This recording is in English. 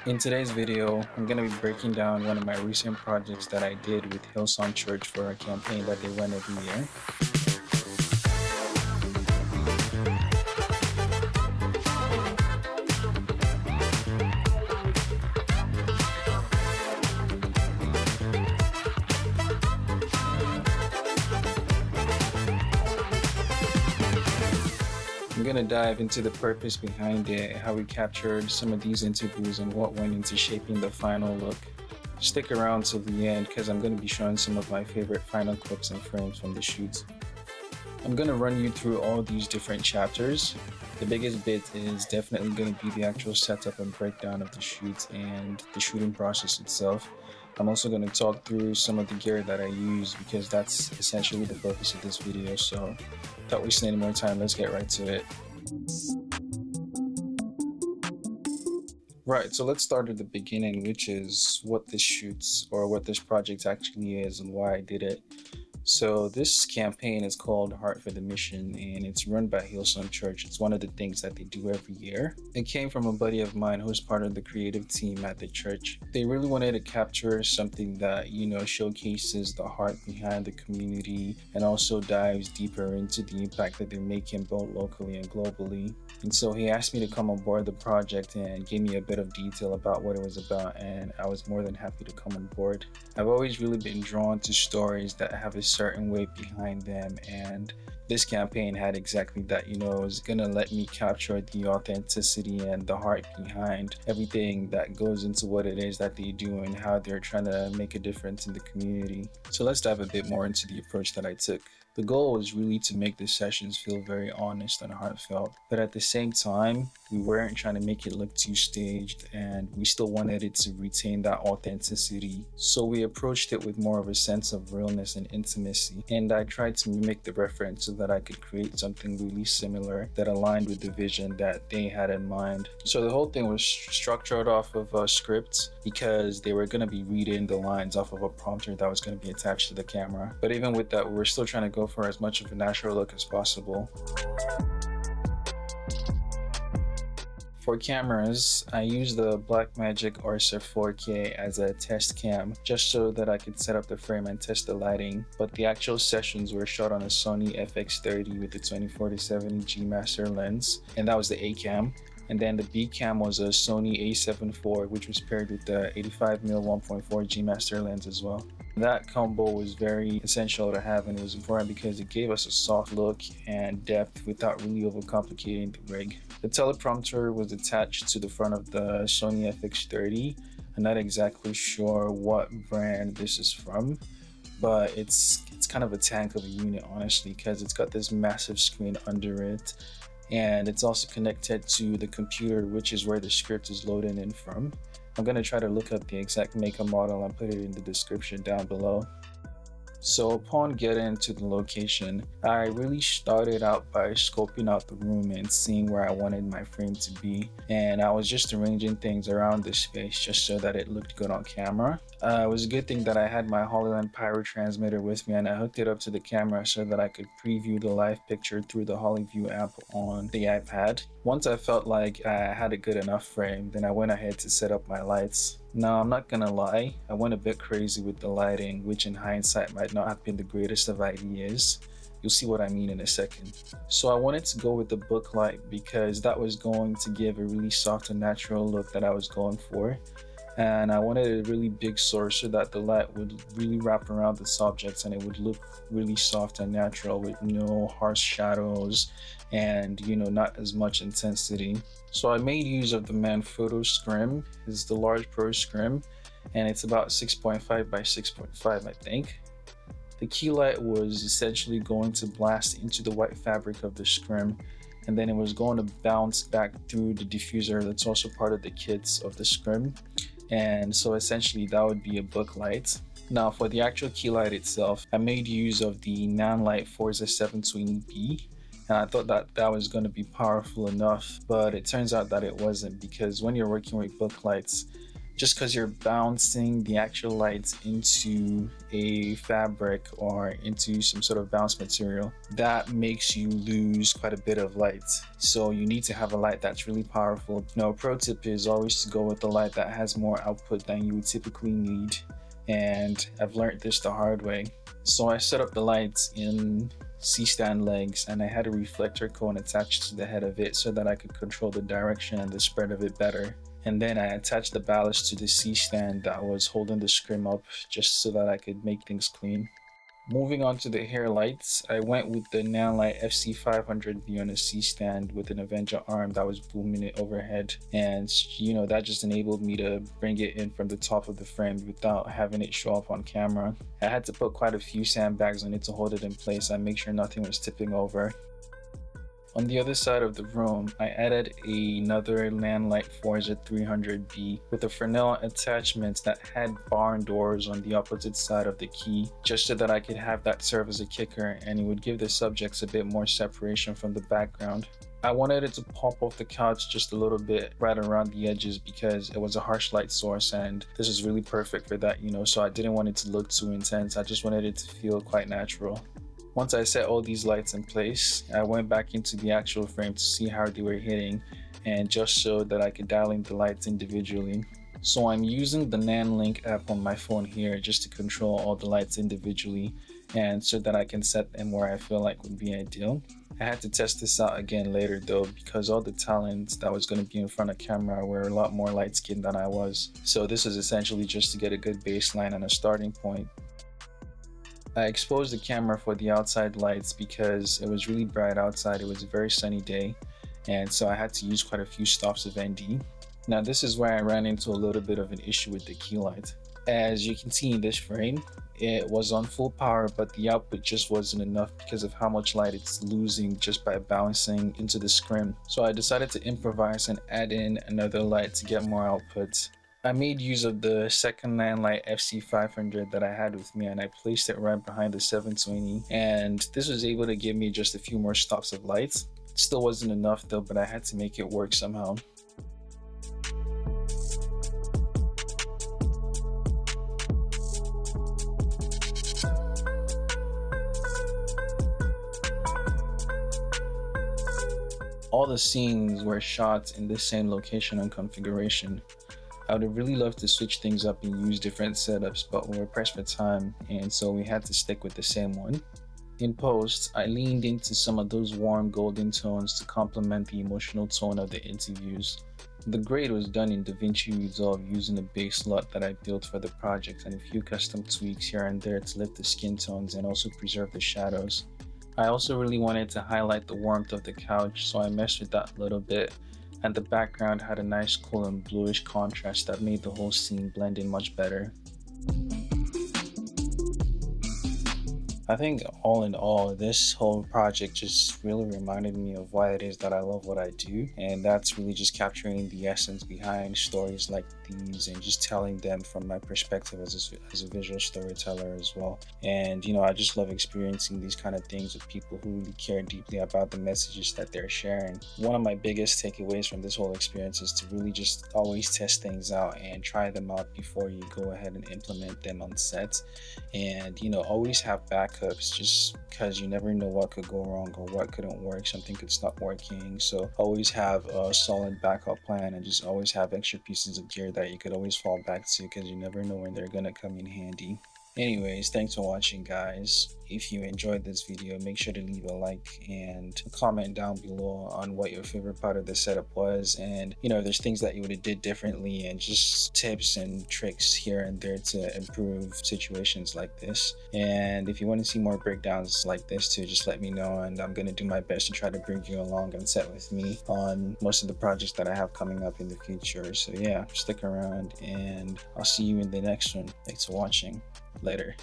In today's video, I'm going to be breaking down one of my recent projects that I did with Hillsong Church for a campaign that they run every year. I'm going to dive into the purpose behind it, how we captured some of these interviews, and what went into shaping the final look. Stick around till the end because I'm going to be showing some of my favorite final clips and frames from the shoots. I'm going to run you through all these different chapters. The biggest bit is definitely going to be the actual setup and breakdown of the shoots and the shooting process itself. I'm also going to talk through some of the gear that I use because that's essentially the focus of this video. So without wasting any more time, let's get right to it. Right, so let's start at the beginning, which is what this shoots or what this project actually is and why I did it. So this campaign is called Heart for the Mission, and it's run by Hillsong Church. It's one of the things that they do every year. It came from a buddy of mine who's part of the creative team at the church. They really wanted to capture something that, showcases the heart behind the community and also dives deeper into the impact that they're making both locally and globally. And so he asked me to come on board the project and gave me a bit of detail about what it was about, and I was more than happy to come on board. I've always really been drawn to stories that have a certain weight behind them, and this campaign had exactly that. It was gonna let me capture the authenticity and the heart behind everything that goes into what it is that they do and how they're trying to make a difference in the community. So let's dive a bit more into the approach that I took. The goal was really to make the sessions feel very honest and heartfelt, but at the same time, we weren't trying to make it look too staged, and we still wanted it to retain that authenticity. So we approached it with more of a sense of realness and intimacy, and I tried to mimic the reference so that I could create something really similar that aligned with the vision that they had in mind. So the whole thing was structured off of a script because they were going to be reading the lines off of a prompter that was going to be attached to the camera. But even with that, we were still trying to go for as much of a natural look as possible. For cameras, I used the Blackmagic Orsa 4K as a test cam just so that I could set up the frame and test the lighting, but the actual sessions were shot on a Sony FX30 with the 24-70 G Master lens, and that was the A cam. And then the B cam was a Sony A7 IV, which was paired with the 85mm 1.4 G Master lens as well. That combo was very essential to have, and it was important because it gave us a soft look and depth without really overcomplicating the rig. The teleprompter was attached to the front of the Sony FX30. I'm not exactly sure what brand this is from, but it's kind of a tank of a unit, honestly, because it's got this massive screen under it, and it's also connected to the computer, which is where the script is loading in from. I'm going to try to look up the exact make and model and put it in the description down below. So upon getting to the location, I really started out by scoping out the room and seeing where I wanted my frame to be. And I was just arranging things around the space just so that it looked good on camera. It was a good thing that I had my Hollyland Pyro transmitter with me, and I hooked it up to the camera so that I could preview the live picture through the HollyView app on the iPad. Once I felt like I had a good enough frame, then I went ahead to set up my lights. Now, I'm not gonna lie, I went a bit crazy with the lighting, which in hindsight might not have been the greatest of ideas. You'll see what I mean in a second. So I wanted to go with the book light because that was going to give a really soft and natural look that I was going for. And I wanted a really big source so that the light would really wrap around the subjects and it would look really soft and natural with no harsh shadows and not as much intensity. So I made use of the Manfrotto scrim. It's the large pro scrim, and it's about 6.5 by 6.5, I think. The key light was essentially going to blast into the white fabric of the scrim, and then it was going to bounce back through the diffuser that's also part of the kits of the scrim. And so essentially that would be a book light. Now for the actual key light itself, I made use of the Nanlite Forza 720B, and I thought that that was going to be powerful enough, but it turns out that it wasn't, because when you're working with book lights, Just because you're bouncing the actual lights into a fabric or into some sort of bounce material, that makes you lose quite a bit of light. So you need to have a light that's really powerful. A pro tip is always to go with a light that has more output than you would typically need. And I've learned this the hard way. So I set up the lights in C-stand legs, and I had a reflector cone attached to the head of it so that I could control the direction and the spread of it better. And then I attached the ballast to the C-stand that was holding the scrim up just so that I could make things clean. Moving on to the hair lights, I went with the Nanlite FC500V on a C-stand with an Avenger arm that was booming it overhead. And that just enabled me to bring it in from the top of the frame without having it show up on camera. I had to put quite a few sandbags on it to hold it in place and make sure nothing was tipping over. On the other side of the room, I added another Nanlite Forza 300B with a Fresnel attachment that had barn doors on the opposite side of the key, just so that I could have that serve as a kicker and it would give the subjects a bit more separation from the background. I wanted it to pop off the couch just a little bit right around the edges because it was a harsh light source, and this is really perfect for that, so I didn't want it to look too intense. I just wanted it to feel quite natural. Once I set all these lights in place, I went back into the actual frame to see how they were hitting and just showed that I could dial in the lights individually. So I'm using the NanLink app on my phone here just to control all the lights individually and so that I can set them where I feel like would be ideal. I had to test this out again later though, because all the talents that was going to be in front of camera were a lot more light skinned than I was. So this was essentially just to get a good baseline and a starting point. I exposed the camera for the outside lights because it was really bright outside. It was a very sunny day, and so I had to use quite a few stops of ND. Now this is where I ran into a little bit of an issue with the key light. As you can see in this frame, it was on full power, but the output just wasn't enough because of how much light it's losing just by bouncing into the scrim. So I decided to improvise and add in another light to get more output. I made use of the second Nanlite FC500 that I had with me, and I placed it right behind the 720, and this was able to give me just a few more stops of lights. It still wasn't enough though, but I had to make it work somehow. All the scenes were shot in the same location and configuration. I would have really loved to switch things up and use different setups, but we were pressed for time, and so we had to stick with the same one. In post, I leaned into some of those warm golden tones to complement the emotional tone of the interviews. The grade was done in DaVinci Resolve using a base LUT that I built for the project and a few custom tweaks here and there to lift the skin tones and also preserve the shadows. I also really wanted to highlight the warmth of the couch, so I messed with that a little bit, and the background had a nice cool and bluish contrast that made the whole scene blend in much better. I think all in all, this whole project just really reminded me of why it is that I love what I do, and that's really just capturing the essence behind stories like these and just telling them from my perspective as a visual storyteller as well. And I just love experiencing these kind of things with people who really care deeply about the messages that they're sharing. One of my biggest takeaways from this whole experience is to really just always test things out and try them out before you go ahead and implement them on set. And always have backups, just because you never know what could go wrong or what couldn't work. Something could stop working, so always have a solid backup plan and just always have extra pieces of gear that you could always fall back to, because you never know when they're gonna come in handy. Anyways, thanks for watching, guys. If you enjoyed this video, make sure to leave a like and comment down below on what your favorite part of the setup was, and if there's things that you would have did differently, and just tips and tricks here and there to improve situations like this. And if you want to see more breakdowns like this too, just let me know, and I'm gonna do my best to try to bring you along and set with me on most of the projects that I have coming up in the future. So yeah, stick around and I'll see you in the next one. Thanks for watching. Later.